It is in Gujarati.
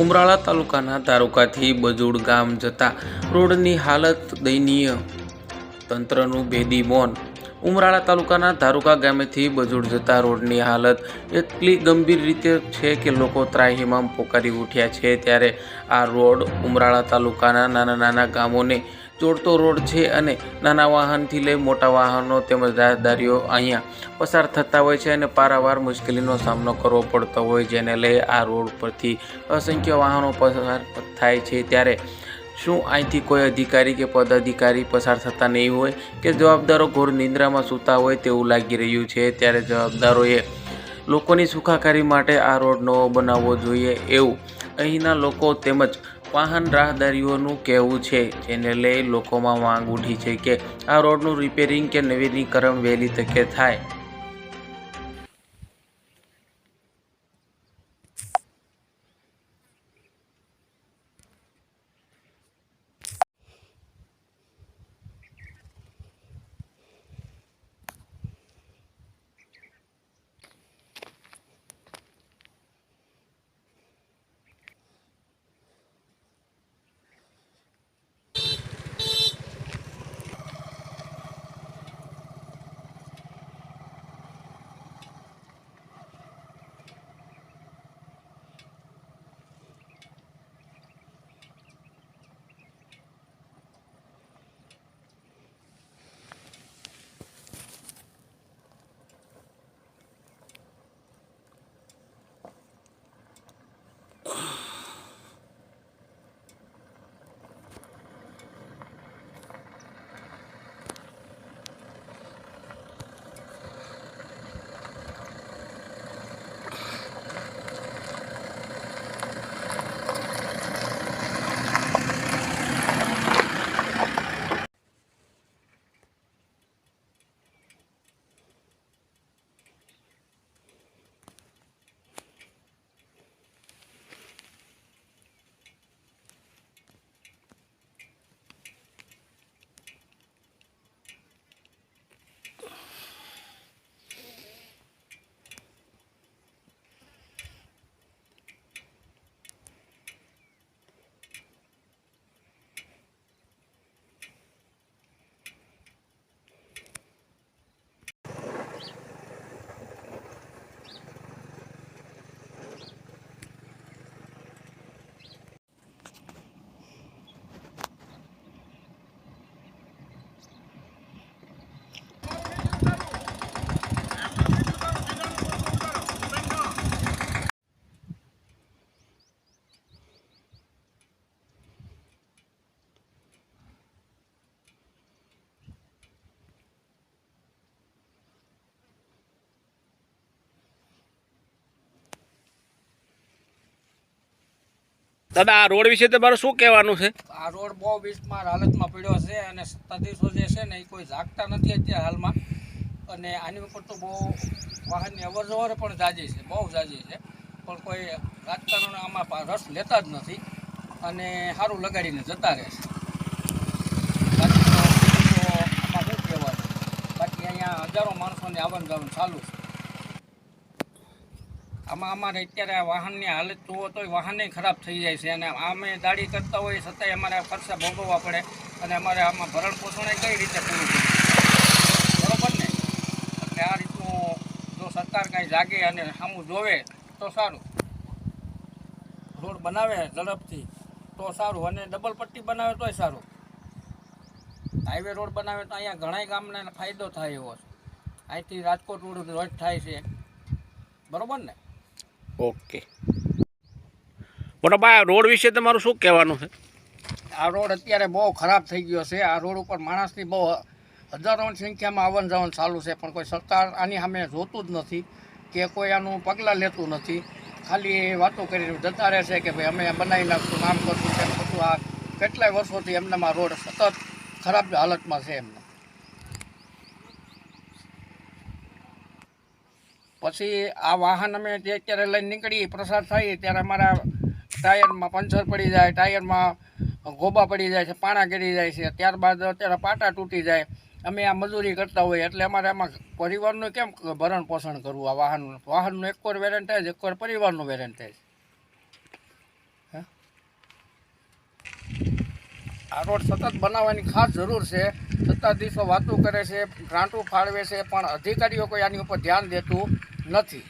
ઉમરાળા તાલુકાના ધારુકાથી બજુડ ગામ જતા રોડની હાલત દયનીય, તંત્રનું બેદી મૌન। ઉમરાળા તાલુકાના ધારુકા ગામેથી બજુડ જતા રોડની હાલત એટલી ગંભીર રીતે છે કે લોકો ત્રાહિમામ પોકારી ઉઠ્યા છે। ત્યારે આ રોડ ઉમરાળા તાલુકાના નાના નાના ગામોને જોડતો રોડ છે અને નાના વાહનથી લઈ મોટા વાહનો તેમજ રાહદારીઓ અહીંયા પસાર થતા હોય છે અને પારાવાર મુશ્કેલીનો સામનો કરવો પડતો હોય, જેને લઈ આ રોડ પરથી અસંખ્ય વાહનો પસાર થાય છે। ત્યારે શું અહીંથી કોઈ અધિકારી કે પદાધિકારી પસાર થતા નહીં હોય કે જવાબદારો ઘોર નિંદ્રામાં સૂતા હોય તેવું લાગી રહ્યું છે। ત્યારે જવાબદારોએ લોકોની સુખાકારી માટે આ રોડ નવો બનાવવો જોઈએ એવું અહીંના લોકો તેમજ વાહન રાહદારીઓનું કહેવું છે, જેને લઈ લોકોમાં માંગ ઉઠી છે કે આ રોડનું રિપેરિંગ કે નવીનીકરણ વહેલી તકે થાય। દાદા, આ રોડ વિશે તમારું શું કહેવાનું છે? આ રોડ બહુ બિસ્માર હાલતમાં પડ્યો છે અને સત્તાધીશો જે છે ને એ કોઈ જાગતા નથી અત્યારે હાલમાં, અને આની ઉપર તો બહુ વાહનની અવરજવર પણ જાજી છે, બહુ જાજી છે, પણ કોઈ રાજકારણો આમાં રસ લેતા જ નથી અને સારું લગાડીને જતા રહે છે। બાકી તો આમાં શું કહેવાનું, બાકી અહીંયા હજારો માણસોની આવન જાવન ચાલુ છે। આમાં અમારે અત્યારે વાહનની હાલત જુઓ તો વાહને ખરાબ થઈ જાય છે અને અમે દાડી કરતા હોઈએ છતાંય અમારે ખર્ચા ભોગવવા પડે અને અમારે આમાં ભરણ પોષણ કઈ રીતે પૂરું પડે, બરાબર ને? એટલે આ રીતનું જો સરકાર કાંઈ જાગે અને સામું જોવે તો સારું, રોડ બનાવે ઝડપથી તો સારું, અને ડબલ પટ્ટી બનાવે તોય સારું। હાઈવે રોડ બનાવે તો અહીંયા ઘણા ગામને ફાયદો થાય એવો છે, અહીંથી રાજકોટ રોડ થાય છે, બરાબર ને? ઓકે મોટા ભાઈ, રોડ વિશે તમારું શું કહેવાનું છે? આ રોડ અત્યારે બહુ ખરાબ થઈ ગયો છે। આ રોડ ઉપર માણસની બહુ હજારોની સંખ્યામાં આવન જાવન ચાલુ છે, પણ કોઈ સરકાર આની સામે જોતું જ નથી કે કોઈ આનું પગલાં લેતું નથી, ખાલી વાતો કરીને જતા રહે છે કે ભાઈ અમે બનાવી નાખશું, આમ કરશું, તેમ કરશું। આ કેટલાય વર્ષોથી એમનામાં રોડ સતત ખરાબ હાલતમાં છે એમને। પછી આ વાહન અમે જે અત્યારે લઈને નીકળીએ પ્રસાર થઈએ ત્યારે અમારા ટાયરમાં પંચર પડી જાય, ટાયરમાં ગોબા પડી જાય છે, પાણા ગળી જાય છે, ત્યારબાદ અત્યારે પાટા તૂટી જાય। અમે આ મજૂરી કરતા હોઈએ એટલે અમારે આમાં પરિવારનું કેમ ભરણ પોષણ કરવું? આ વાહનનું એક વાર વેરન્ટ થાય છે, એક વાર પરિવારનું વેરન્ટ થાય છે। આ રોડ સતત બનાવવાની ખાસ જરૂર છે. સત્તાધીશો વાતો કરે છે, ગ્રાન્ટો ફાળવે છે, પણ અધિકારીઓ કોઈ આની ઉપર ધ્યાન દેતું નથી.